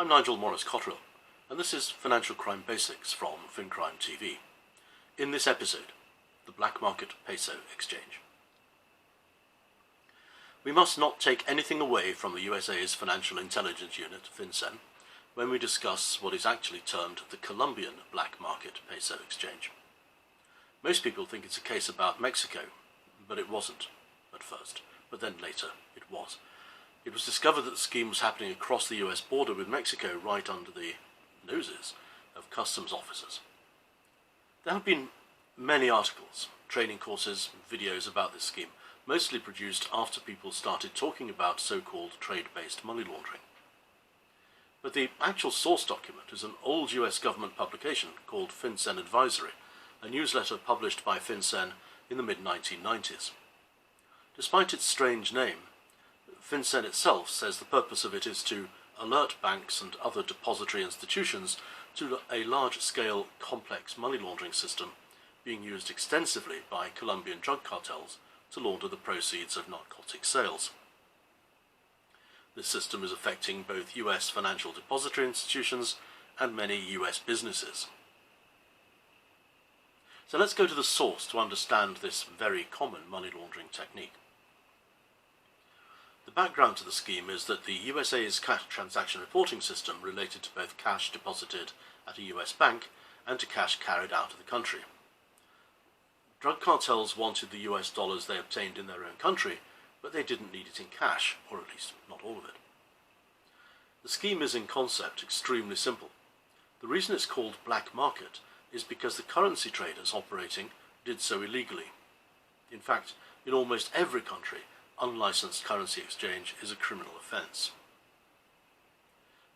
I'm Nigel Morris-Cotterill, and this is Financial Crime Basics from FinCrimeTV. In this episode, the Black Market Peso Exchange. We must not take anything away from the USA's Financial Intelligence Unit, FinCEN, when we discuss what is actually termed the Colombian Black Market Peso Exchange. Most people think it's a case about Mexico, but it wasn't at first, but then later it was. It was discovered that the scheme was happening across the US border with Mexico, right under the noses of customs officers. There have been many articles, training courses, videos about this scheme, mostly produced after people started talking about so-called trade-based money laundering. But the actual source document is an old US government publication called FinCEN Advisory, a newsletter published by FinCEN in the mid-1990s. Despite its strange name, FinCEN itself says the purpose of it is to alert banks and other depository institutions to a large-scale, complex money laundering system being used extensively by Colombian drug cartels to launder the proceeds of narcotic sales. This system is affecting both US financial depository institutions and many US businesses. So let's go to the source to understand this very common money laundering technique. The background to the scheme is that the USA's cash transaction reporting system related to both cash deposited at a US bank and to cash carried out of the country. Drug cartels wanted the US dollars they obtained in their own country, but they didn't need it in cash, or at least not all of it. The scheme is in concept extremely simple. The reason it's called black market is because the currency traders operating did so illegally. In fact, in almost every country, unlicensed currency exchange is a criminal offence.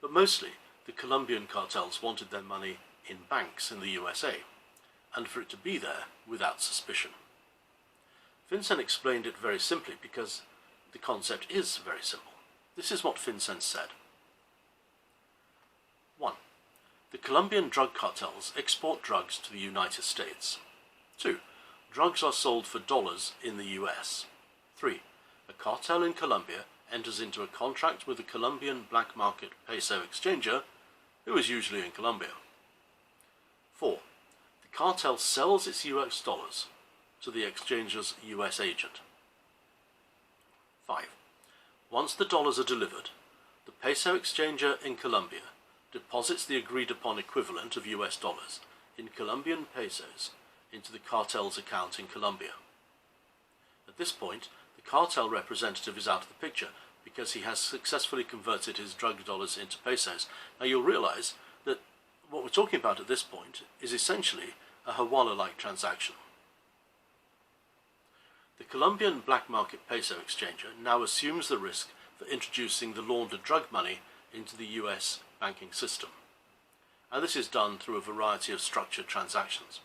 But mostly, the Colombian cartels wanted their money in banks in the USA, and for it to be there without suspicion. FinCEN explained it very simply because the concept is very simple. This is what FinCEN said. 1. The Colombian drug cartels export drugs to the United States. 2. Drugs are sold for dollars in the US. 3. A cartel in Colombia enters into a contract with the Colombian Black Market Peso exchanger, who is usually in Colombia. 4. The cartel sells its US dollars to the exchanger's US agent. 5. Once the dollars are delivered, the peso exchanger in Colombia deposits the agreed-upon equivalent of US dollars in Colombian pesos into the cartel's account in Colombia. At this point, the cartel representative is out of the picture because he has successfully converted his drug dollars into pesos. Now you'll realize that what we're talking about at this point is essentially a hawala-like transaction. The Colombian Black Market Peso exchanger now assumes the risk for introducing the laundered drug money into the US banking system, and this is done through a variety of structured transactions.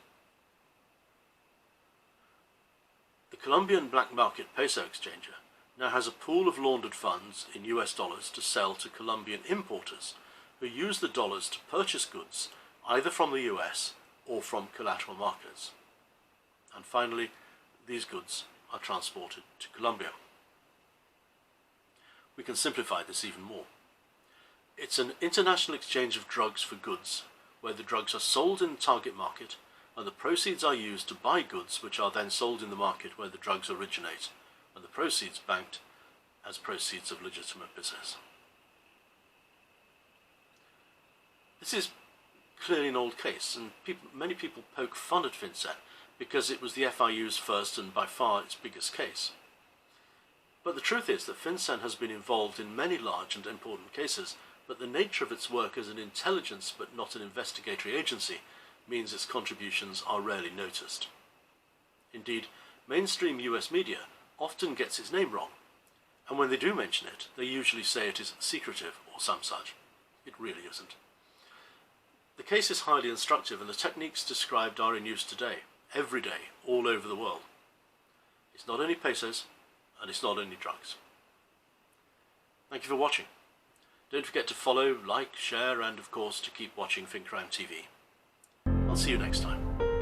The Colombian Black Market Peso exchanger now has a pool of laundered funds in US dollars to sell to Colombian importers who use the dollars to purchase goods either from the US or from collateral markets. And finally, these goods are transported to Colombia. We can simplify this even more. It's an international exchange of drugs for goods, where the drugs are sold in the target market and the proceeds are used to buy goods which are then sold in the market where the drugs originate, and the proceeds banked as proceeds of legitimate business. This is clearly an old case, and many people poke fun at FinCEN because it was the FIU's first and by far its biggest case. But the truth is that FinCEN has been involved in many large and important cases, but the nature of its work as an intelligence but not an investigatory agency means its contributions are rarely noticed. Indeed, mainstream US media often gets its name wrong, and when they do mention it, they usually say it is secretive or some such. It really isn't. The case is highly instructive, and the techniques described are in use today, every day, all over the world. It's not only pesos, and it's not only drugs. Thank you for watching. Don't forget to follow, like, share, and of course to keep watching FinCrimeTV. I'll see you next time.